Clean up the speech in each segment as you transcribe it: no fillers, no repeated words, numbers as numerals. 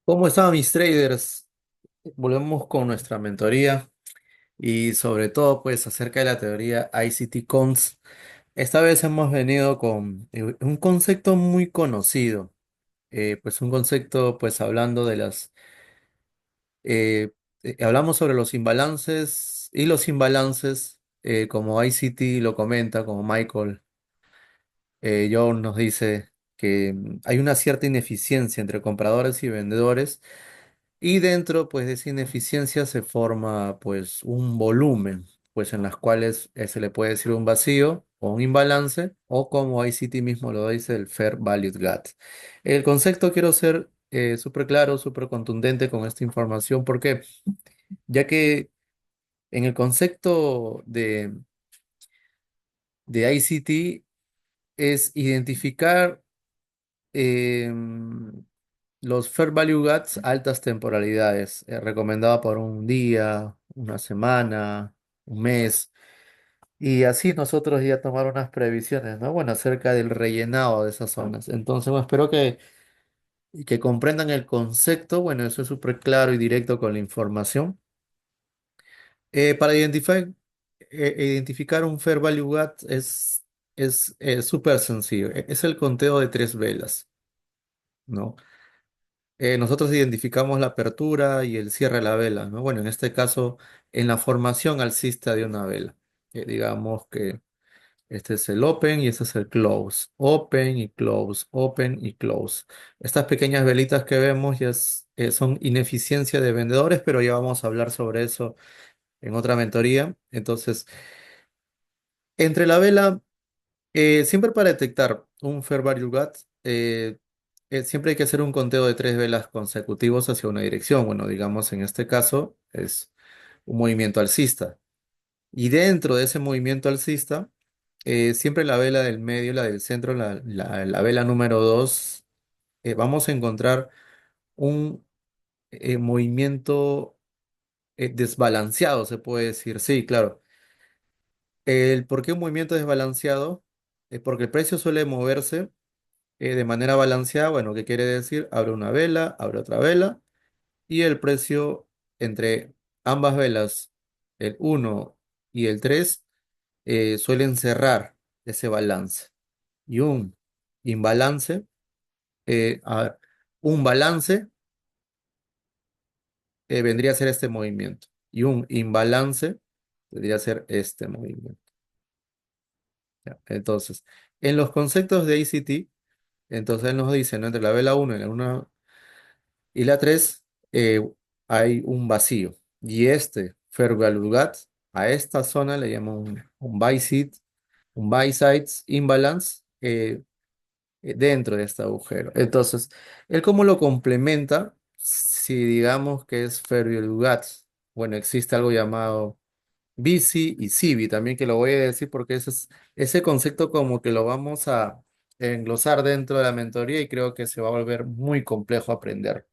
¿Cómo están mis traders? Volvemos con nuestra mentoría y sobre todo pues acerca de la teoría ICT Cons. Esta vez hemos venido con un concepto muy conocido, pues un concepto pues hablando de eh, hablamos sobre los imbalances y los imbalances, como ICT lo comenta, como Michael Young nos dice que hay una cierta ineficiencia entre compradores y vendedores. Y dentro, pues, de esa ineficiencia se forma, pues, un volumen, pues, en las cuales se le puede decir un vacío o un imbalance, o como ICT mismo lo dice, el Fair Value Gap. El concepto quiero ser súper claro, súper contundente con esta información, porque ya que en el concepto de ICT es identificar los Fair Value Gaps, altas temporalidades, recomendado por un día, una semana, un mes, y así nosotros ya tomar unas previsiones, ¿no? Bueno, acerca del rellenado de esas zonas. Entonces, bueno, espero que comprendan el concepto. Bueno, eso es súper claro y directo con la información. Para identificar un Fair Value Gap es súper sencillo. Es el conteo de tres velas, ¿no? Nosotros identificamos la apertura y el cierre de la vela, ¿no? Bueno, en este caso, en la formación alcista de una vela. Digamos que este es el open y este es el close. Open y close, open y close. Estas pequeñas velitas que vemos son ineficiencia de vendedores, pero ya vamos a hablar sobre eso en otra mentoría. Entonces, entre la vela, siempre para detectar un Fair Value Gap, siempre hay que hacer un conteo de tres velas consecutivos hacia una dirección. Bueno, digamos en este caso es un movimiento alcista. Y dentro de ese movimiento alcista, siempre la vela del medio, la del centro, la vela número 2, vamos a encontrar un movimiento desbalanceado, se puede decir. Sí, claro. El por qué un movimiento desbalanceado es porque el precio suele moverse de manera balanceada. Bueno, ¿qué quiere decir? Abre una vela, abre otra vela y el precio entre ambas velas, el uno y el 3, suelen cerrar ese balance. Y un imbalance, a ver, un balance vendría a ser este movimiento y un imbalance vendría a ser este movimiento. ¿Ya? Entonces, en los conceptos de ICT, entonces él nos dice, ¿no? Entre la vela uno y la 1 y la 3, hay un vacío. Y este Fergalugad, a esta zona le llaman un buy-sides imbalance, dentro de este agujero. Entonces, él cómo lo complementa, si digamos que es Fergalugad. Bueno, existe algo llamado BC y CIVI también, que lo voy a decir porque ese concepto como que lo vamos a englosar dentro de la mentoría y creo que se va a volver muy complejo aprender.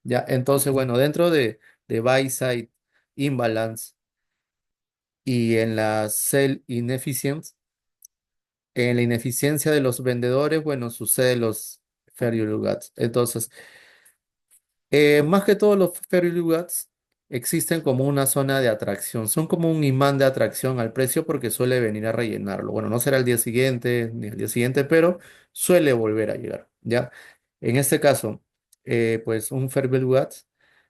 Ya, entonces, bueno, dentro de buy side imbalance y en la sell inefficiency, en la ineficiencia de los vendedores, bueno, sucede los fair value gaps. Entonces, más que todos los fair value gaps existen como una zona de atracción, son como un imán de atracción al precio porque suele venir a rellenarlo. Bueno, no será el día siguiente ni el día siguiente, pero suele volver a llegar, ¿ya? En este caso, pues un fair value gaps,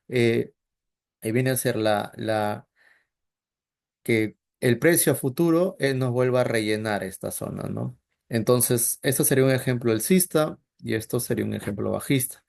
ahí viene a ser que el precio a futuro nos vuelva a rellenar esta zona, ¿no? Entonces, esto sería un ejemplo alcista y esto sería un ejemplo bajista.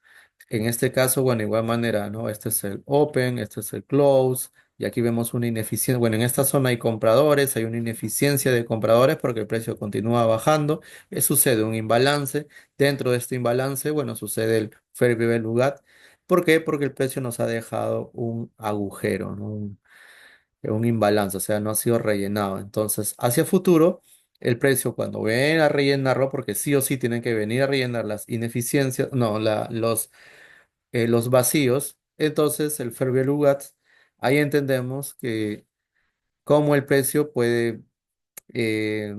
En este caso, bueno, de igual manera, ¿no? Este es el open, este es el close, y aquí vemos una ineficiencia. Bueno, en esta zona hay compradores, hay una ineficiencia de compradores porque el precio continúa bajando. Sucede un imbalance. Dentro de este imbalance, bueno, sucede el fair value gap. ¿Por qué? Porque el precio nos ha dejado un agujero, ¿no? Un imbalance, o sea, no ha sido rellenado. Entonces, hacia futuro, el precio cuando ven a rellenarlo, porque sí o sí tienen que venir a rellenar las ineficiencias, no, los vacíos, entonces el fair value gap, ahí entendemos que cómo el precio puede, eh,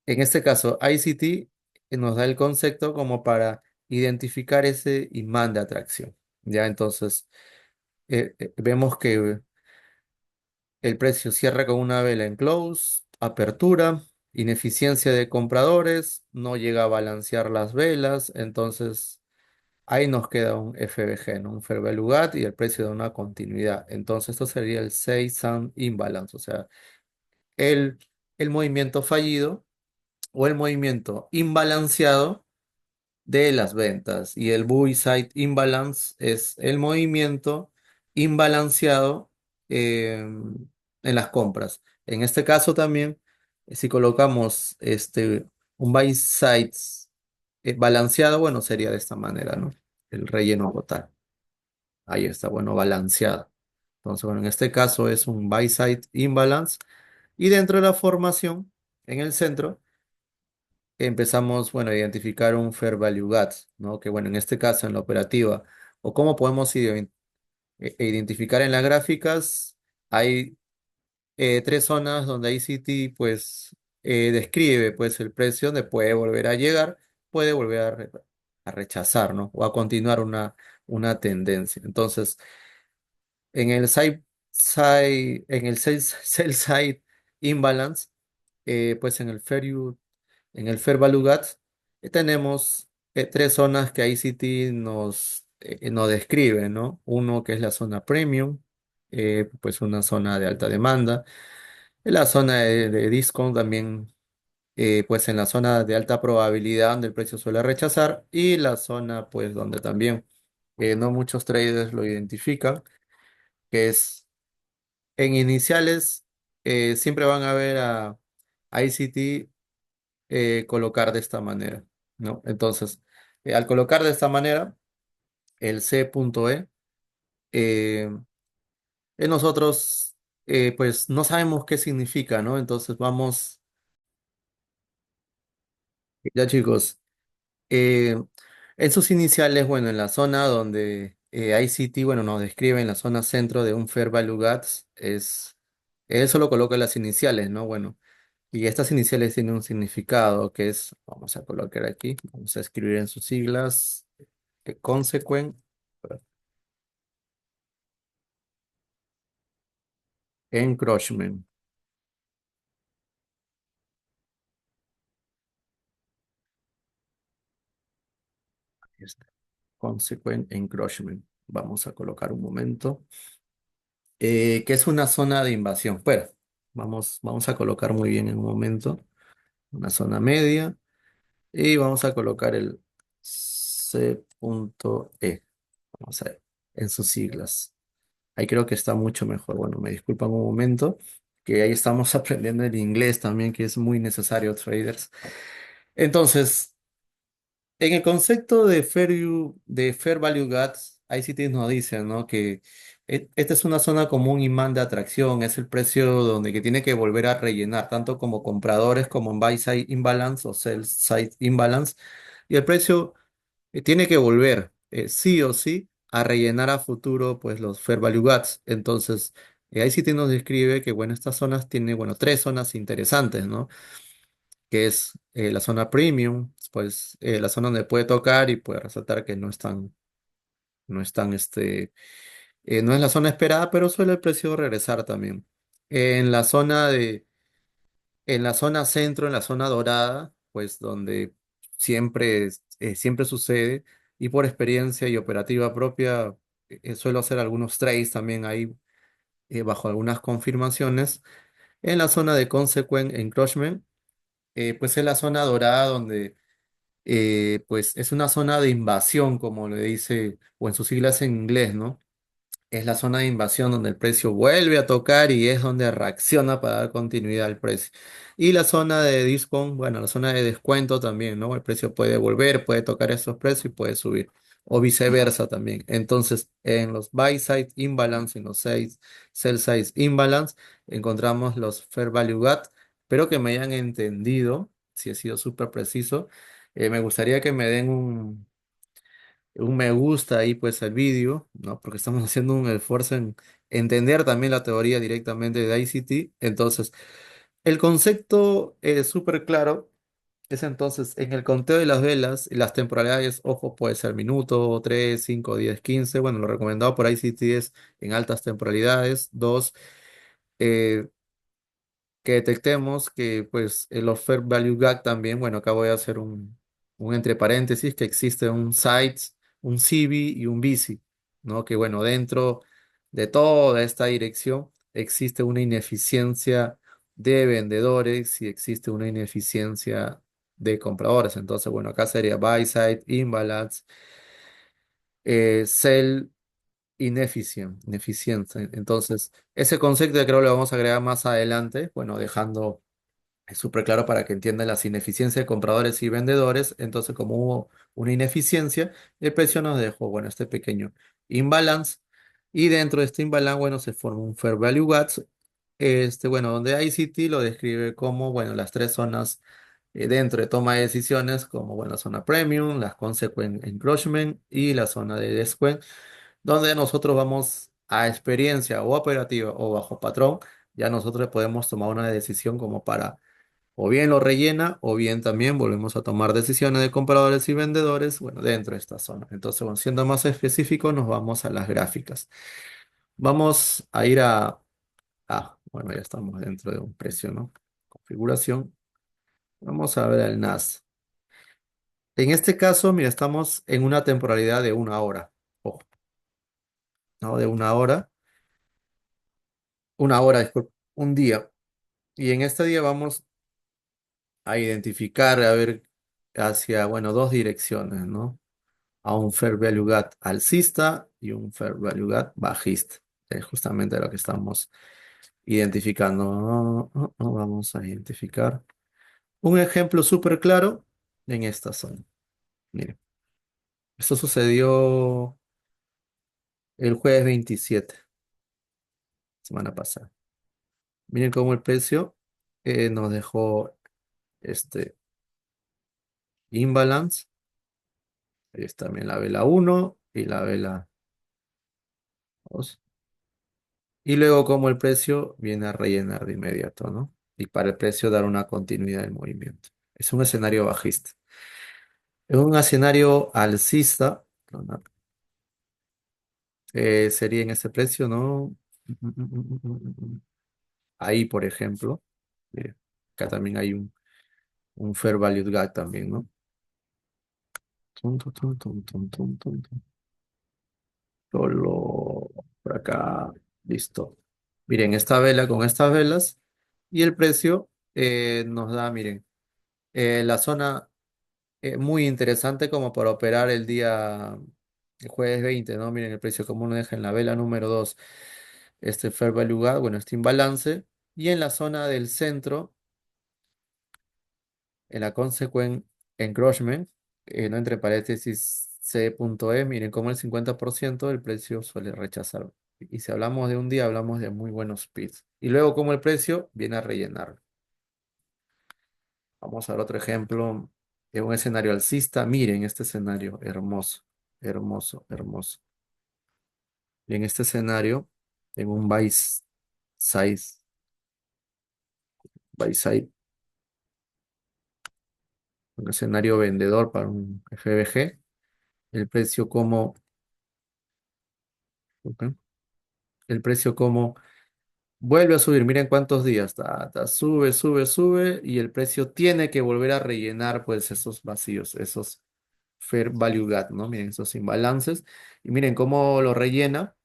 en este caso, ICT nos da el concepto como para identificar ese imán de atracción. Ya entonces vemos que el precio cierra con una vela en close, apertura, ineficiencia de compradores, no llega a balancear las velas, entonces ahí nos queda un FVG, ¿no? Un Fair Value Gap y el precio de una continuidad. Entonces esto sería el 6 Sun Imbalance, o sea, el, el movimiento fallido o el movimiento imbalanceado de las ventas. Y el buy side imbalance es el movimiento imbalanceado en las compras. En este caso también, si colocamos un buy side balanceado, bueno, sería de esta manera, ¿no? El relleno total. Ahí está, bueno, balanceado. Entonces, bueno, en este caso es un buy side imbalance. Y dentro de la formación, en el centro, empezamos, bueno, a identificar un Fair Value Gap, ¿no? Que bueno, en este caso en la operativa, o cómo podemos identificar en las gráficas, hay tres zonas donde ICT pues describe pues el precio donde puede volver a llegar, puede volver a rechazar, ¿no? O a continuar una tendencia. Entonces, en el en el sell side imbalance, pues en el Fair Value Gap, tenemos tres zonas que ICT nos describe, ¿no? Uno que es la zona premium, pues una zona de alta demanda. En la zona de discount también, pues en la zona de alta probabilidad donde el precio suele rechazar y la zona, pues donde también no muchos traders lo identifican, que es en iniciales, siempre van a ver a ICT colocar de esta manera, ¿no? Entonces, al colocar de esta manera, el C.E, eh, nosotros pues no sabemos qué significa, ¿no? Entonces vamos, ya chicos, eh, en sus iniciales, bueno, en la zona donde ICT, bueno, nos describe en la zona centro de un Fair Value Gaps, él solo coloca las iniciales, ¿no? Bueno, y estas iniciales tienen un significado que es, vamos a colocar aquí, vamos a escribir en sus siglas, consequent encroachment. Ahí está, consequent encroachment. Vamos a colocar un momento. Que es una zona de invasión. Bueno, vamos a colocar muy bien en un momento. Una zona media. Y vamos a colocar el C.E. Vamos a ver, en sus siglas. Ahí creo que está mucho mejor. Bueno, me disculpan un momento, que ahí estamos aprendiendo el inglés también, que es muy necesario, traders. Entonces, en el concepto de Fair Value Gaps, ICT nos dice, ¿no? Que esta es una zona como un imán de atracción, es el precio donde que tiene que volver a rellenar, tanto como compradores como en buy side imbalance o sell side imbalance, y el precio tiene que volver, sí o sí, a rellenar a futuro, pues los Fair Value Gaps. Entonces, ICT nos describe que, bueno, estas zonas tienen, bueno, tres zonas interesantes, ¿no? Que es la zona premium, pues la zona donde puede tocar y puede resaltar que no es tan, no es la zona esperada, pero suele el precio regresar también. En la zona en la zona centro, en la zona dorada, pues donde siempre sucede y por experiencia y operativa propia, suelo hacer algunos trades también ahí bajo algunas confirmaciones. En la zona de consequent encroachment, pues es la zona dorada donde pues es una zona de invasión, como le dice, o en sus siglas en inglés, ¿no? Es la zona de invasión donde el precio vuelve a tocar y es donde reacciona para dar continuidad al precio. Y la zona de discount, bueno, la zona de descuento también, ¿no? El precio puede volver, puede tocar esos precios y puede subir. O viceversa también. Entonces, en los buy side imbalance, en los sell side imbalance, encontramos los fair value gap. Espero que me hayan entendido, si he sido súper preciso. Me gustaría que me den un me gusta ahí pues al vídeo, ¿no? Porque estamos haciendo un esfuerzo en entender también la teoría directamente de ICT. Entonces, el concepto es súper claro. Es entonces en el conteo de las velas y las temporalidades, ojo, puede ser minuto, 3, 5, 10, 15. Bueno, lo recomendado por ICT es en altas temporalidades. Dos, eh, que detectemos que pues el Offer Value Gap también, bueno, acá voy a hacer un entre paréntesis, que existe un sites, un CB y un BC, ¿no? Que bueno, dentro de toda esta dirección existe una ineficiencia de vendedores y existe una ineficiencia de compradores. Entonces, bueno, acá sería buy side, imbalance, sell ineficiencia. Entonces, ese concepto creo lo vamos a agregar más adelante, bueno, dejando es súper claro para que entiendan las ineficiencias de compradores y vendedores. Entonces, como hubo una ineficiencia, el precio nos dejó, bueno, este pequeño imbalance. Y dentro de este imbalance, bueno, se forma un Fair Value Gap. Bueno, donde ICT lo describe como, bueno, las tres zonas dentro de toma de decisiones, como, bueno, zona premium, la consequent encroachment y la zona de descuento, donde nosotros vamos a experiencia o operativa o bajo patrón, ya nosotros podemos tomar una decisión como para o bien lo rellena, o bien también volvemos a tomar decisiones de compradores y vendedores, bueno, dentro de esta zona. Entonces, bueno, siendo más específico, nos vamos a las gráficas. Vamos a ir bueno, ya estamos dentro de un precio, ¿no? Configuración. Vamos a ver el NAS. En este caso, mira, estamos en una temporalidad de una hora. Ojo, ¿no? De una hora, disculpe, un día. Y en este día vamos a identificar, a ver, hacia, bueno, dos direcciones, ¿no? A un Fair Value Gap alcista y un Fair Value Gap bajista. Es justamente lo que estamos identificando. Vamos a identificar un ejemplo súper claro en esta zona. Miren, esto sucedió el jueves 27, semana pasada. Miren cómo el precio nos dejó este imbalance. Ahí está también la vela uno y la vela 2. Y luego como el precio viene a rellenar de inmediato, ¿no? Y para el precio dar una continuidad del movimiento. Es un escenario bajista. En un escenario alcista, perdona, sería en ese precio, ¿no? Ahí, por ejemplo, mire, acá también hay un Fair Value Gap también, ¿no? Tum, tum, tum, tum, tum, tum, tum, tum. Solo por acá, listo. Miren, esta vela con estas velas y el precio nos da, miren, la zona muy interesante como para operar el jueves 20, ¿no? Miren el precio como uno deja en la vela número 2 este Fair Value Gap, bueno, este imbalance. Y en la zona del centro, en la Consequent Encroachment, no entre paréntesis C.E, miren como el 50% del precio suele rechazar. Y si hablamos de un día, hablamos de muy buenos speeds. Y luego como el precio viene a rellenar. Vamos a ver otro ejemplo de un escenario alcista. Miren este escenario, hermoso, hermoso, hermoso. Y en este escenario, en un size, buy side, un escenario vendedor para un FBG, el precio como, ok, el precio como vuelve a subir. Miren cuántos días, sube, sube, sube, y el precio tiene que volver a rellenar pues esos vacíos, esos fair value gap, ¿no? Miren esos imbalances. Y miren cómo lo rellena.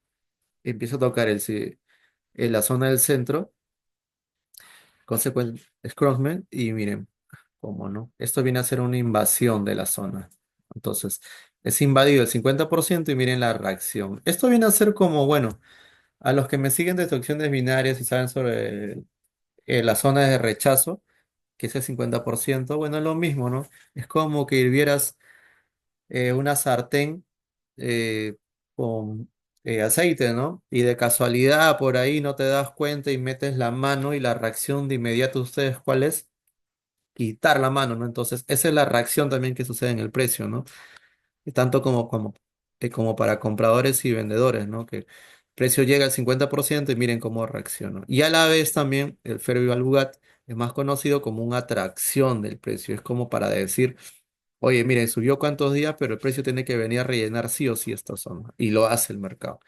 Empieza a tocar en la zona del centro, consecuente Scrolls, y miren, cómo no. Esto viene a ser una invasión de la zona. Entonces, es invadido el 50% y miren la reacción. Esto viene a ser como, bueno, a los que me siguen de instrucciones binarias y saben sobre la zona de rechazo, que es el 50%, bueno, es lo mismo, ¿no? Es como que hirvieras una sartén eh, con aceite, ¿no? Y de casualidad por ahí no te das cuenta y metes la mano y la reacción de inmediato, ¿ustedes cuál es? Quitar la mano, ¿no? Entonces, esa es la reacción también que sucede en el precio, ¿no? Y tanto como para compradores y vendedores, ¿no? Que el precio llega al 50% y miren cómo reacciona. Y a la vez también el Fair Value Gap es más conocido como una atracción del precio. Es como para decir, oye, miren, subió cuántos días, pero el precio tiene que venir a rellenar sí o sí esta zona. Y lo hace el mercado.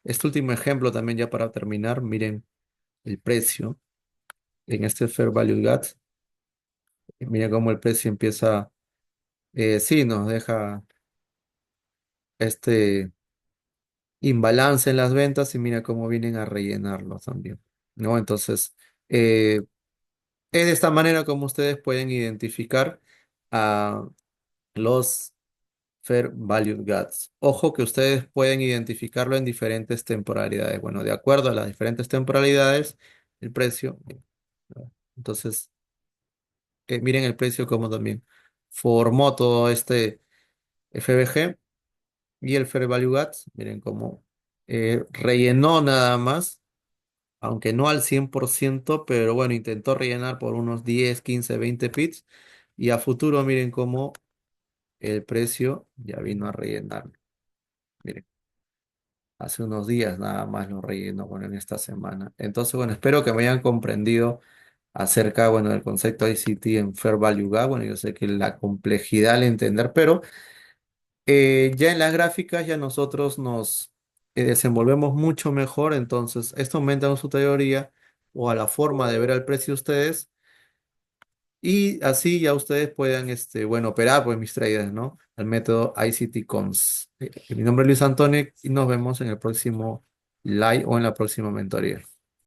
Este último ejemplo también ya para terminar, miren el precio en este Fair Value Gap. Miren cómo el precio empieza, sí, nos deja este imbalance en las ventas y mira cómo vienen a rellenarlo también, ¿no? Entonces, eh, es de esta manera como ustedes pueden identificar a los Fair Value Gaps. Ojo que ustedes pueden identificarlo en diferentes temporalidades. Bueno, de acuerdo a las diferentes temporalidades, el precio. ¿No? Entonces, miren el precio como también formó todo este FBG y el Fair Value Gaps. Miren cómo rellenó nada más, aunque no al 100%, pero bueno, intentó rellenar por unos 10, 15, 20 pips. Y a futuro, miren cómo el precio ya vino a rellenar. Miren, hace unos días nada más lo rellenó, bueno, en esta semana. Entonces, bueno, espero que me hayan comprendido acerca, bueno, del concepto ICT en Fair Value Gap. Bueno, yo sé que la complejidad al entender, pero ya en las gráficas ya nosotros nos desenvolvemos mucho mejor. Entonces, esto aumenta a su teoría o a la forma de ver el precio de ustedes. Y así ya ustedes puedan, bueno, operar pues mis traders, ¿no? El método ICT Cons. Mi nombre es Luis Antonio y nos vemos en el próximo live o en la próxima mentoría.